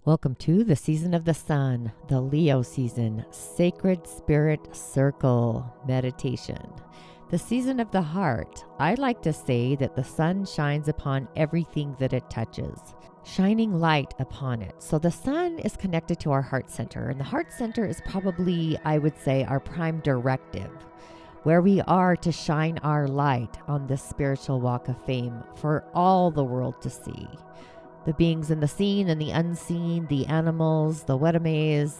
Welcome to the season of the sun, the Leo season, Sacred Spirit Circle meditation. The season of the heart. I like to say that the sun shines upon everything that it touches, shining light upon it. So the sun is connected to our heart center, and the heart center is probably, I would say, our prime directive, where we are to shine our light on this spiritual walk of fame for all the world to see. The beings in the seen and the unseen, the animals, the wetamays,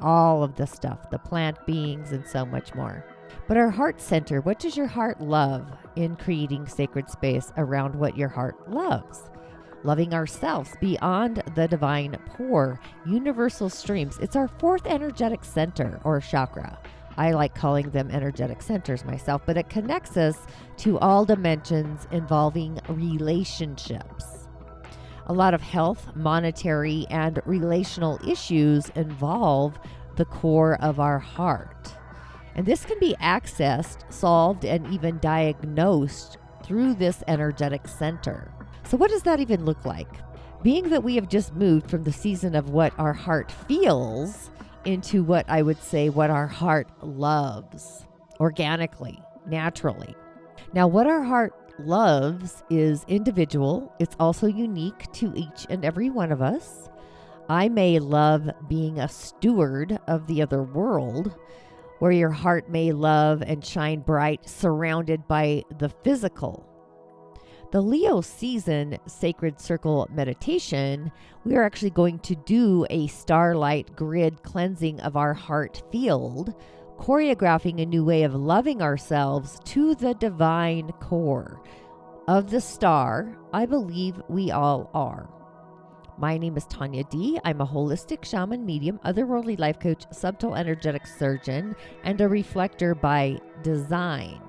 all of the stuff, the plant beings, and so much more. But our heart center, what does your heart love in creating sacred space around what your heart loves? Loving ourselves beyond the divine pour, universal streams. It's our fourth energetic center or chakra. I like calling them energetic centers myself, but it connects us to all dimensions involving relationships. A lot of health, monetary, and relational issues involve the core of our heart. And this can be accessed, solved, and even diagnosed through this energetic center. So what does that even look like? Being that we have just moved from the season of what our heart feels into what I would say what our heart loves, organically, naturally. Now, what our heart loves is individual. It's also unique to each and every one of us. I may love being a steward of the other world, where your heart may love and shine bright, surrounded by the physical. The Leo season sacred circle meditation, we are actually going to do a starlight grid cleansing of our heart field, choreographing a new way of loving ourselves to the divine core of the star I believe we all are. My name is Tanya D. I'm a holistic shaman medium, otherworldly life coach, subtle energetic surgeon, and a reflector by design,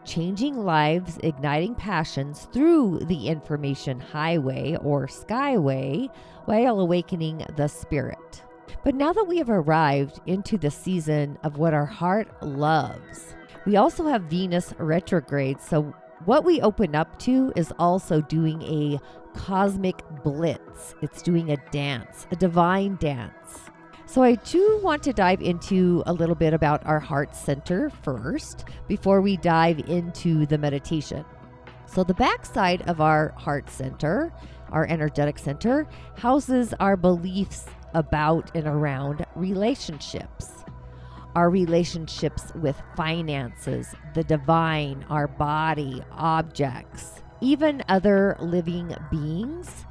changing lives, igniting passions through the information highway or skyway while awakening the spirit. But now that we have arrived into the season of what our heart loves, we also have Venus retrograde. So what we open up to is also doing a cosmic blitz. It's doing a dance, a divine dance. So I do want to dive into a little bit about our heart center first before we dive into the meditation. So the backside of our heart center, our energetic center, houses our beliefs about and around relationships. Our relationships with finances, the divine, our body, objects, even other living beings,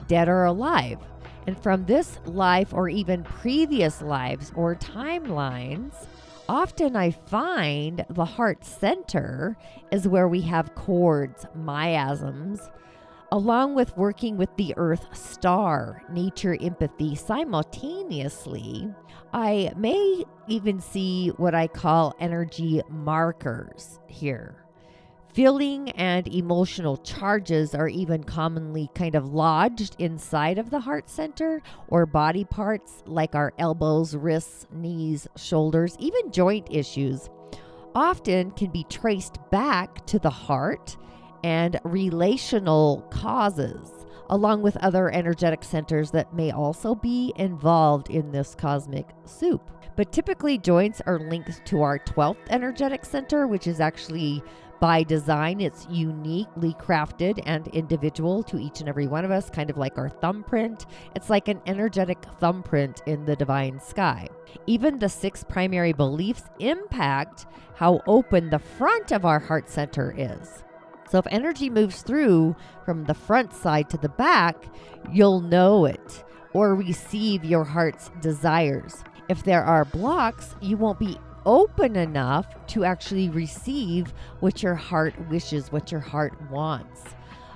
dead or alive. And from this life or even previous lives or timelines, often I find the heart center is where we have chords, miasms, along with working with the earth star, nature, empathy simultaneously. I may even see what I call energy markers here. Feeling and emotional charges are even commonly kind of lodged inside of the heart center, or body parts like our elbows, wrists, knees, shoulders, even joint issues often can be traced back to the heart and relational causes, along with other energetic centers that may also be involved in this cosmic soup. But typically joints are linked to our 12th energetic center, which is actually by design. It's uniquely crafted and individual to each and every one of us, kind of like our thumbprint. It's like an energetic thumbprint in the divine sky. Even the 6 primary beliefs impact how open the front of our heart center is. So if energy moves through from the front side to the back, you'll know it or receive your heart's desires. If there are blocks, you won't be open enough to actually receive what your heart wishes, what your heart wants.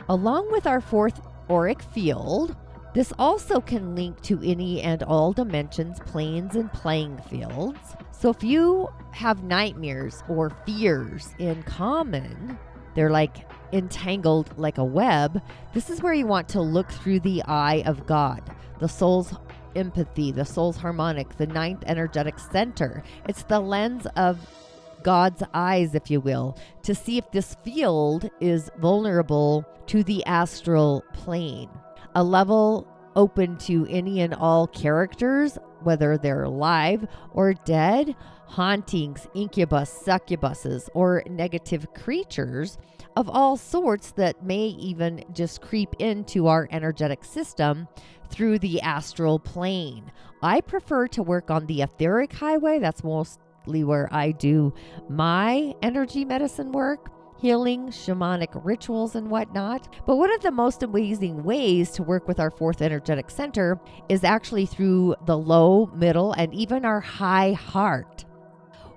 Along with our 4th auric field, this also can link to any and all dimensions, planes, and playing fields. So if you have nightmares or fears in common, they're like entangled like a web. This is where you want to look through the eye of God, the soul's empathy, the soul's harmonic, the 9th energetic center. It's the lens of God's eyes, if you will, to see if this field is vulnerable to the astral plane. A level open to any and all characters, whether they're alive or dead, hauntings, incubus, succubuses, or negative creatures of all sorts that may even just creep into our energetic system through the astral plane. I prefer to work on the etheric highway. That's mostly where I do my energy medicine work, healing, shamanic rituals, and whatnot. But one of the most amazing ways to work with our fourth energetic center is actually through the low, middle, and even our high heart.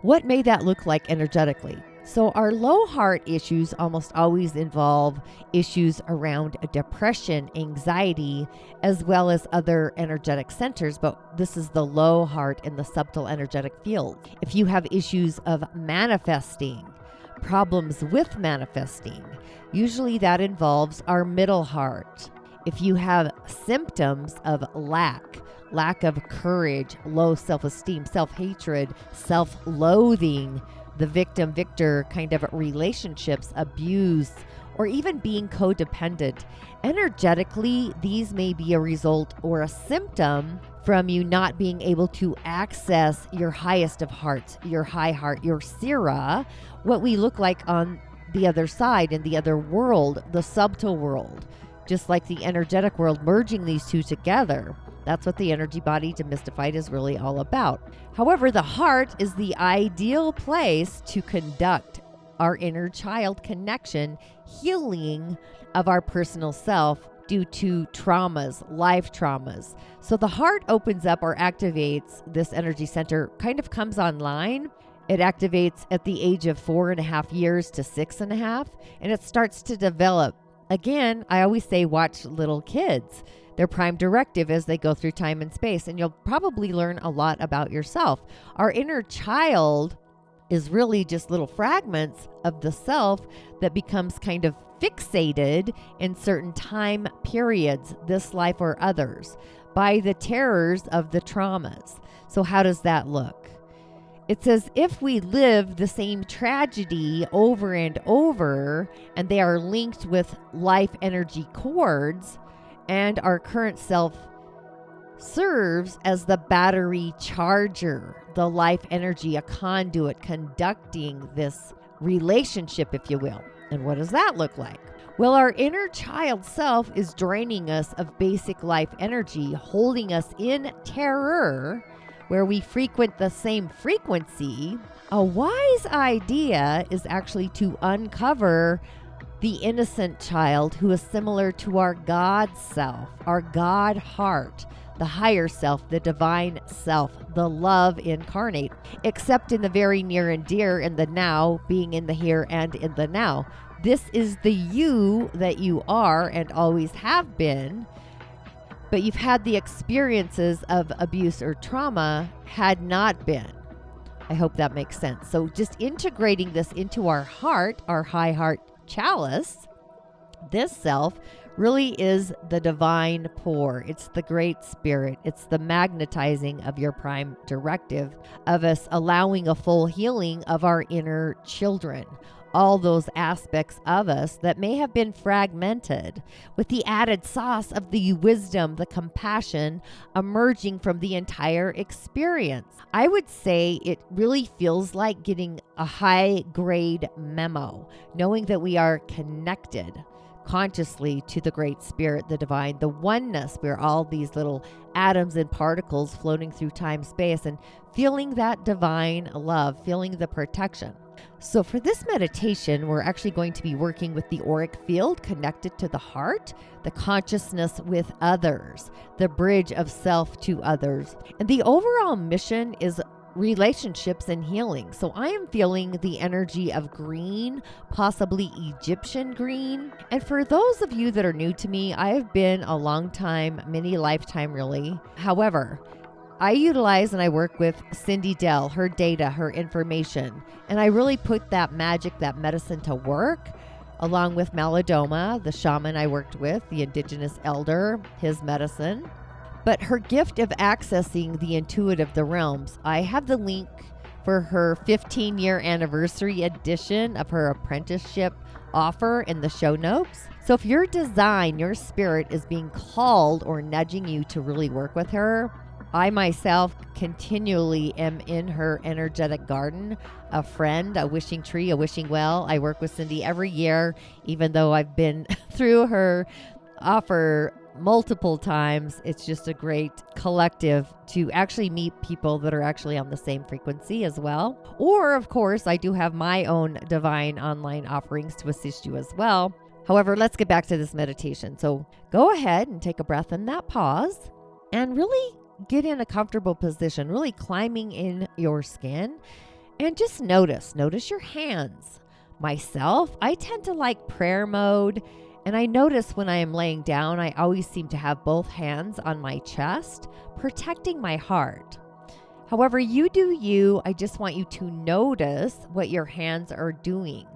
What may that look like energetically? So our low heart issues almost always involve issues around depression, anxiety, as well as other energetic centers, but this is the low heart in the subtle energetic field. If you have issues of manifesting, problems with manifesting, usually that involves our middle heart. If you have symptoms of lack of courage, low self-esteem, self-hatred, self-loathing, the victim-victor kind of relationships, abuse, or even being codependent, energetically, these may be a result or a symptom from you not being able to access your highest of hearts, your high heart, your Sira, what we look like on the other side, in the other world, the subtle world, just like the energetic world, merging these two together. That's what the Energy Body Demystified is really all about. However, the heart is the ideal place to conduct our inner child connection, healing of our personal self due to traumas, life traumas. So the heart opens up or activates this energy center, kind of comes online. It activates at the age of 4.5 years to 6.5, and it starts to develop. Again, I always say watch little kids. Their prime directive as they go through time and space, and you'll probably learn a lot about yourself. Our inner child is really just little fragments of the self that becomes kind of fixated in certain time periods, this life or others, by the terrors of the traumas. So how does that look? It's as if we live the same tragedy over and over, and they are linked with life energy cords, and our current self serves as the battery charger, the life energy, a conduit conducting this relationship, if you will. And what does that look like? Well, our inner child self is draining us of basic life energy, holding us in terror, where we frequent the same frequency. A wise idea is actually to uncover the innocent child who is similar to our God self, our God heart, the higher self, the divine self, the love incarnate, except in the very near and dear, in the now, being in the here and in the now. This is the you that you are and always have been, but you've had the experiences of abuse or trauma had not been. I hope that makes sense. So just integrating this into our heart, our high heart chalice, this self really is the divine pour. It's the great spirit. It's the magnetizing of your prime directive of us allowing a full healing of our inner children. All those aspects of us that may have been fragmented, with the added sauce of the wisdom, the compassion emerging from the entire experience. I would say it really feels like getting a high grade memo, knowing that we are connected consciously to the great spirit, the divine, the oneness. We're all these little atoms and particles floating through time, space, and feeling that divine love, feeling the protection. So for this meditation, we're actually going to be working with the auric field connected to the heart, the consciousness with others, the bridge of self to others. And the overall mission is relationships and healing. So I am feeling the energy of green, possibly Egyptian green. And for those of you that are new to me, I have been a long time, many lifetime really. However, I utilize and I work with Cindy Dell, her data, her information, and I really put that magic, that medicine to work, along with Malidoma, the shaman I worked with, the indigenous elder, his medicine. But her gift of accessing the intuitive, the realms, I have the link for her 15-year anniversary edition of her apprenticeship offer in the show notes. So if your design, your spirit is being called or nudging you to really work with her, I myself continually am in her energetic garden, a friend, a wishing tree, a wishing well. I work with Cindy every year, even though I've been through her offer multiple times. It's just a great collective to actually meet people that are actually on the same frequency as well. Or, of course, I do have my own divine online offerings to assist you as well. However, let's get back to this meditation. So go ahead and take a breath in that pause and really get in a comfortable position, really climbing in your skin, and just notice your hands. Myself, I tend to like prayer mode, and I notice when I am laying down, I always seem to have both hands on my chest, protecting my heart. However, you do you. I just want you to notice what your hands are doing.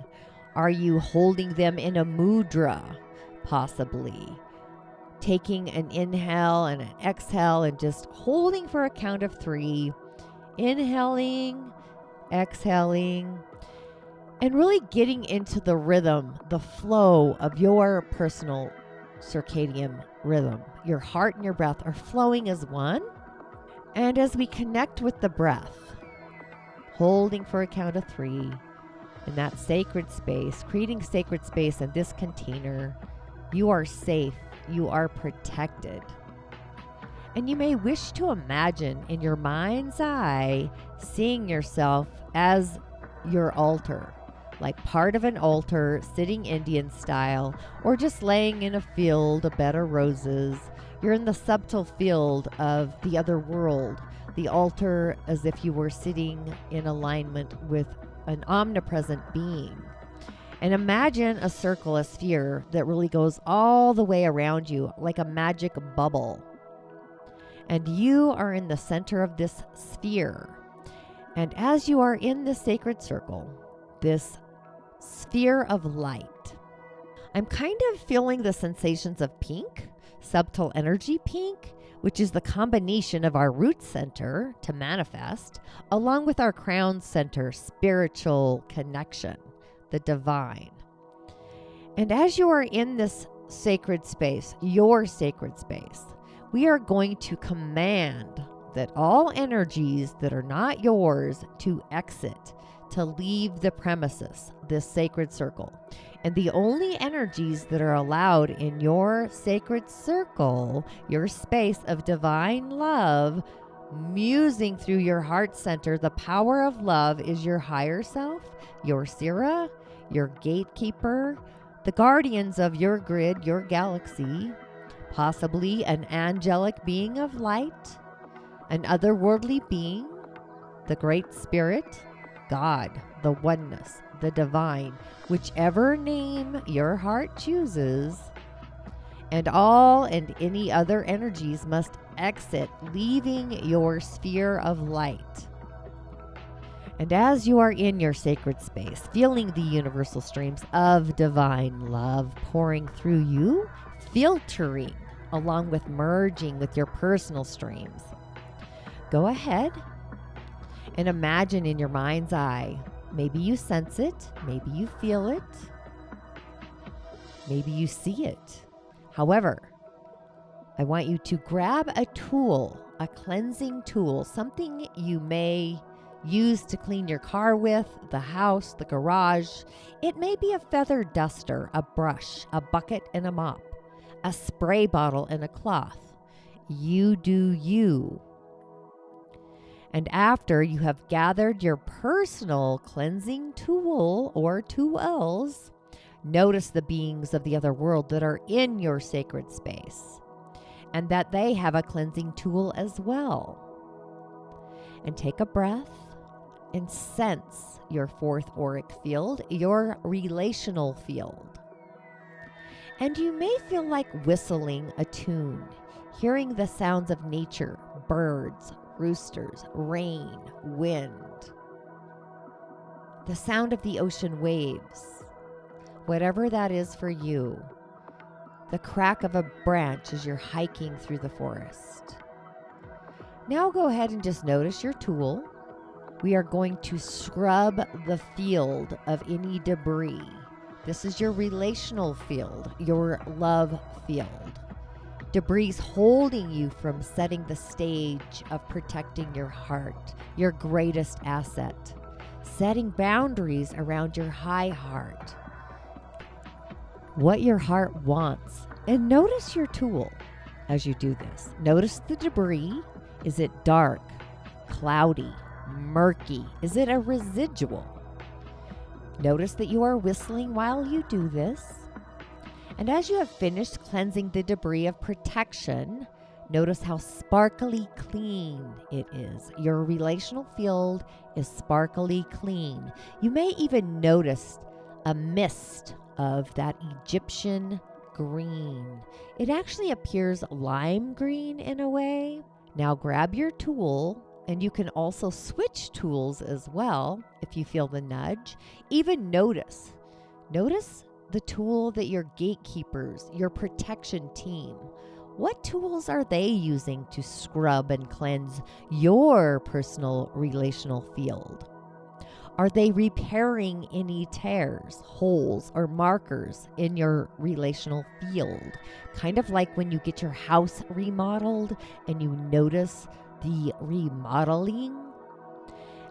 Are you holding them in a mudra, possibly? Taking an inhale and an exhale and just holding for a count of 3. Inhaling, exhaling, and really getting into the rhythm, the flow of your personal circadian rhythm. Your heart and your breath are flowing as one. And as we connect with the breath, holding for a count of 3 in that sacred space, creating sacred space in this container, you are safe. You are protected. And you may wish to imagine in your mind's eye, seeing yourself as your altar, like part of an altar, sitting Indian style, or just laying in a field, a bed of roses. You're in the subtle field of the other world, the altar as if you were sitting in alignment with an omnipresent being. And imagine a circle, a sphere that really goes all the way around you like a magic bubble. And you are in the center of this sphere. And as you are in this sacred circle, this sphere of light, I'm kind of feeling the sensations of pink, subtle energy pink, which is the combination of our root center to manifest, along with our crown center, spiritual connection, the divine. And as you are in this sacred space, your sacred space, we are going to command that all energies that are not yours to exit, to leave the premises, this sacred circle. And the only energies that are allowed in your sacred circle, your space of divine love, musing through your heart center, the power of love is your higher self, your Sira, your gatekeeper, the guardians of your grid, your galaxy, possibly an angelic being of light, an otherworldly being, the Great Spirit, God, the oneness, the divine, whichever name your heart chooses, and all and any other energies must exit, leaving your sphere of light. And as you are in your sacred space, feeling the universal streams of divine love pouring through you, filtering along with merging with your personal streams, go ahead and imagine in your mind's eye, maybe you sense it, maybe you feel it, maybe you see it. However, I want you to grab a tool, a cleansing tool, something you may use to clean your car with, the house, the garage. It may be a feather duster, a brush, a bucket and a mop, a spray bottle and a cloth. You do you. And after you have gathered your personal cleansing tool or tools, notice the beings of the other world that are in your sacred space and that they have a cleansing tool as well. And take a breath and sense your fourth auric field, your relational field. And you may feel like whistling a tune, hearing the sounds of nature, birds, roosters, rain, wind, the sound of the ocean waves, whatever that is for you, the crack of a branch as you're hiking through the forest. Now go ahead and just notice your tool, We are going to scrub the field of any debris. This is your relational field, your love field. Debris holding you from setting the stage of protecting your heart, your greatest asset. Setting boundaries around your high heart. What your heart wants. And notice your tool as you do this. Notice the debris. Is it dark, cloudy, murky? Is it a residual? Notice that you are whistling while you do this. And as you have finished cleansing the debris of protection, notice how sparkly clean it is. Your relational field is sparkly clean. You may even notice a mist of that Egyptian green. It actually appears lime green in a way. Now grab your tool, and you can also switch tools as well if you feel the nudge. Even notice the tool that your gatekeepers, your protection team, what tools are they using to scrub and cleanse your personal relational field? Are they repairing any tears, holes, or markers in your relational field? Kind of like when you get your house remodeled and you notice the remodeling.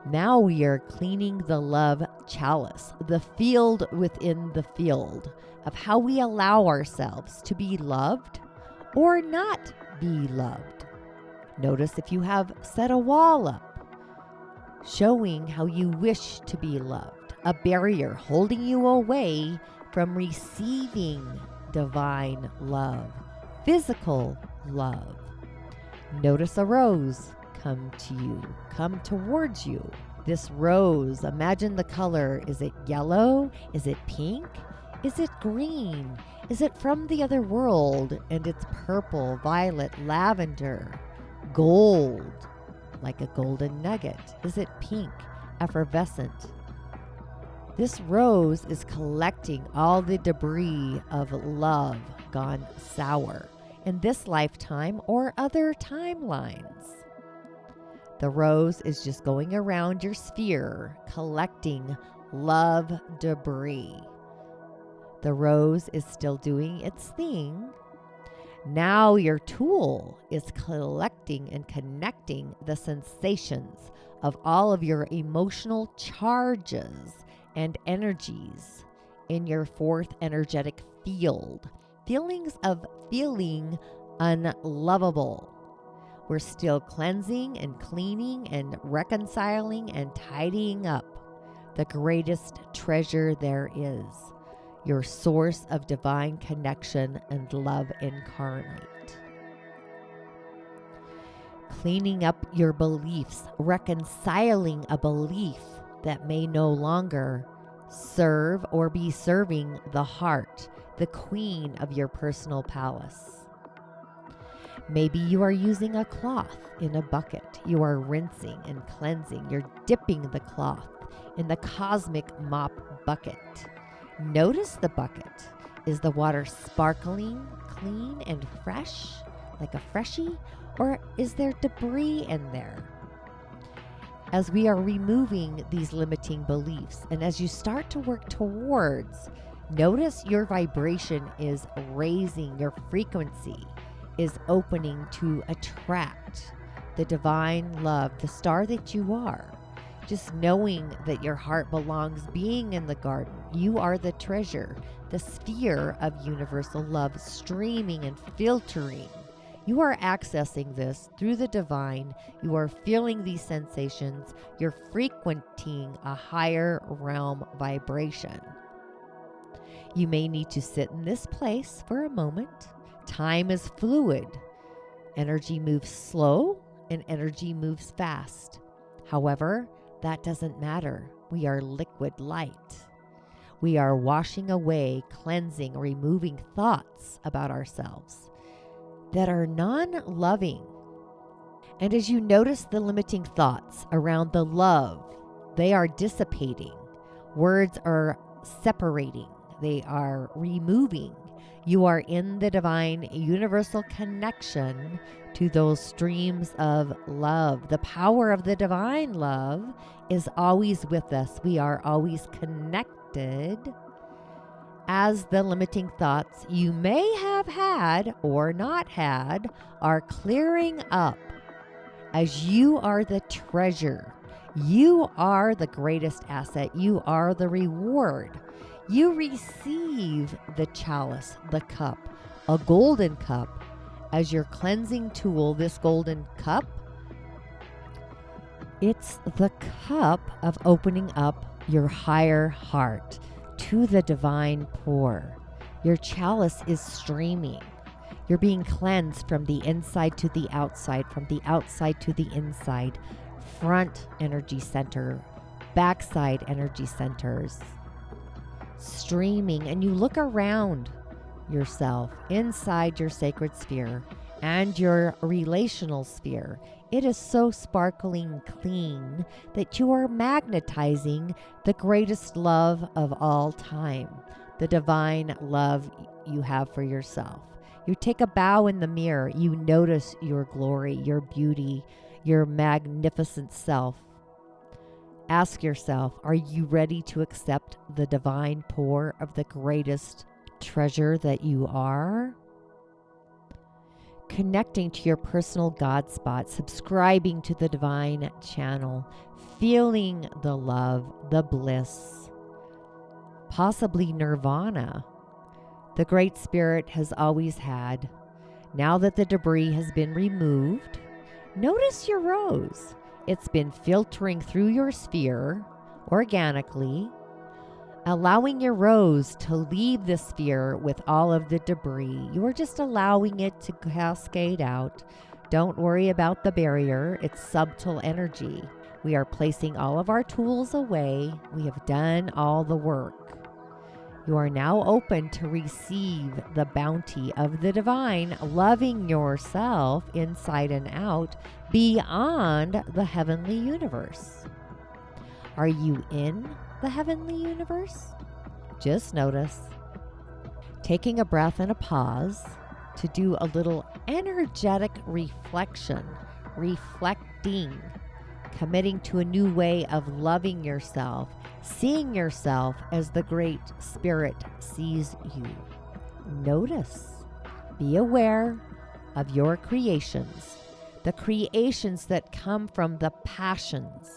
Now we are cleaning the love chalice, the field within the field of how we allow ourselves to be loved or not be loved. Notice if you have set a wall up, showing how you wish to be loved, a barrier holding you away from receiving divine love, physical love. Notice a rose come to you, come towards you. This rose, imagine the color. Is it yellow? Is it pink? Is it green? Is it from the other world and it's purple, violet, lavender, gold, like a golden nugget? Is it pink, effervescent? This rose is collecting all the debris of love gone sour in this lifetime or other timelines. The rose is just going around your sphere, collecting love debris. The rose is still doing its thing. Now your tool is collecting and connecting the sensations of all of your emotional charges and energies in your fourth energetic field. Feelings of feeling unlovable. We're still cleansing and cleaning and reconciling and tidying up the greatest treasure there is, your source of divine connection and love incarnate. Cleaning up your beliefs, reconciling a belief that may no longer serve or be serving the heart, the queen of your personal palace. Maybe you are using a cloth in a bucket. You are rinsing and cleansing. You're dipping the cloth in the cosmic mop bucket. Notice the bucket. Is the water sparkling, clean, and fresh, like a freshie? Or is there debris in there? As we are removing these limiting beliefs, and as you start to work towards, notice your vibration is raising, your frequency is opening to attract the divine love, the star that you are. Just knowing that your heart belongs, being in the garden. You are the treasure, the sphere of universal love streaming and filtering. You are accessing this through the divine. You are feeling these sensations. You're frequenting a higher realm vibration. You may need to sit in this place for a moment. Time is fluid. Energy moves slow and energy moves fast. However, that doesn't matter. We are liquid light. We are washing away, cleansing, removing thoughts about ourselves that are non-loving. And as you notice the limiting thoughts around the love, they are dissipating. Words are separating. They are removing. You are in the divine universal connection to those streams of love. The power of the divine love is always with us. We are always connected. As the limiting thoughts you may have had or not had are clearing up, as you are the treasure, you are the greatest asset, you are the reward. You receive the chalice, the cup, a golden cup, as your cleansing tool. This golden cup, it's the cup of opening up your higher heart to the divine pour. Your chalice is streaming. You're being cleansed from the inside to the outside, from the outside to the inside, front energy center, backside energy centers, streaming. And you look around yourself inside your sacred sphere and your relational sphere. It is so sparkling clean that you are magnetizing the greatest love of all time, the divine love you have for yourself. You take a bow in the mirror. You notice your glory, your beauty, your magnificent self. Ask yourself, are you ready to accept the divine pour of the greatest treasure that you are? Connecting to your personal God spot, subscribing to the divine channel, feeling the love, the bliss, possibly nirvana the Great Spirit has always had. Now that the debris has been removed, notice your rose. It's been filtering through your sphere organically, allowing your rose to leave the sphere with all of the debris. You are just allowing it to cascade out. Don't worry about the barrier. It's subtle energy. We are placing all of our tools away. We have done all the work. You are now open to receive the bounty of the divine, loving yourself inside and out beyond the heavenly universe. Are you in the heavenly universe? Just notice. Taking a breath and a pause to do a little energetic reflection, reflecting, committing to a new way of loving yourself, seeing yourself as the Great Spirit sees you. Notice, be aware of your creations, the creations that come from the passions,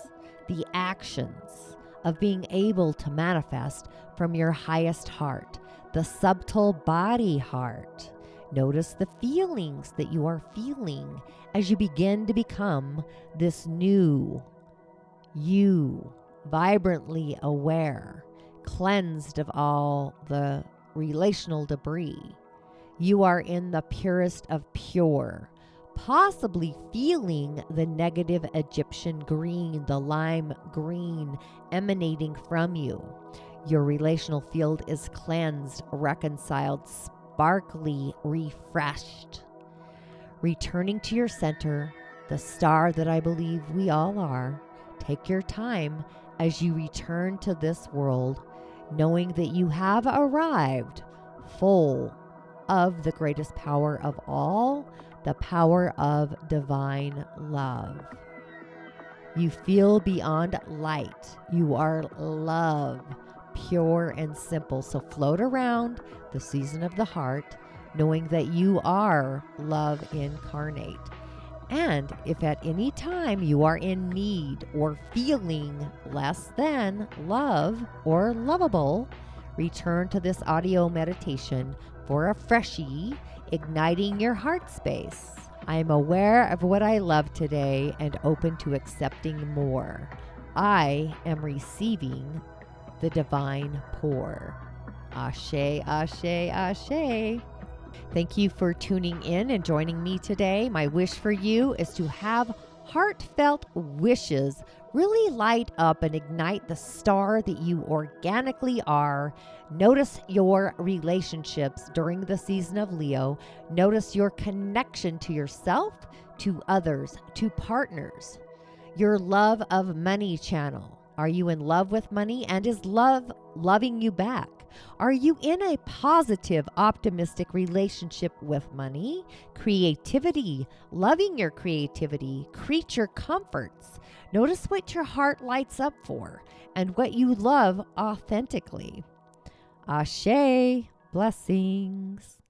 the actions of being able to manifest from your highest heart, the subtle body heart. Notice the feelings that you are feeling as you begin to become this new you, vibrantly aware, cleansed of all the relational debris. You are in the purest of pure, possibly feeling the negative Egyptian green, the lime green emanating from you. Your relational field is cleansed, reconciled, sparkly, refreshed. Returning to your center, the star that I believe we all are, take your time as you return to this world, knowing that you have arrived full of the greatest power of all, the power of divine love. You feel beyond light. You are love, pure and simple. So float around the season of the heart, knowing that you are love incarnate. And if at any time you are in need or feeling less than love or lovable, return to this audio meditation for a freshie, igniting your heart space. I am aware of what I love today and open to accepting more. I am receiving the divine pour. Ashe, ashe, ashe. Thank you for tuning in and joining me today. My wish for you is to have heartfelt wishes really light up and ignite the star that you organically are. Notice your relationships during the season of Leo. Notice your connection to yourself, to others, to partners. Your love of money channel. Are you in love with money? And is love loving you back? Are you in a positive, optimistic relationship with money, creativity, loving your creativity, creature comforts? Notice what your heart lights up for and what you love authentically. Ashe, blessings.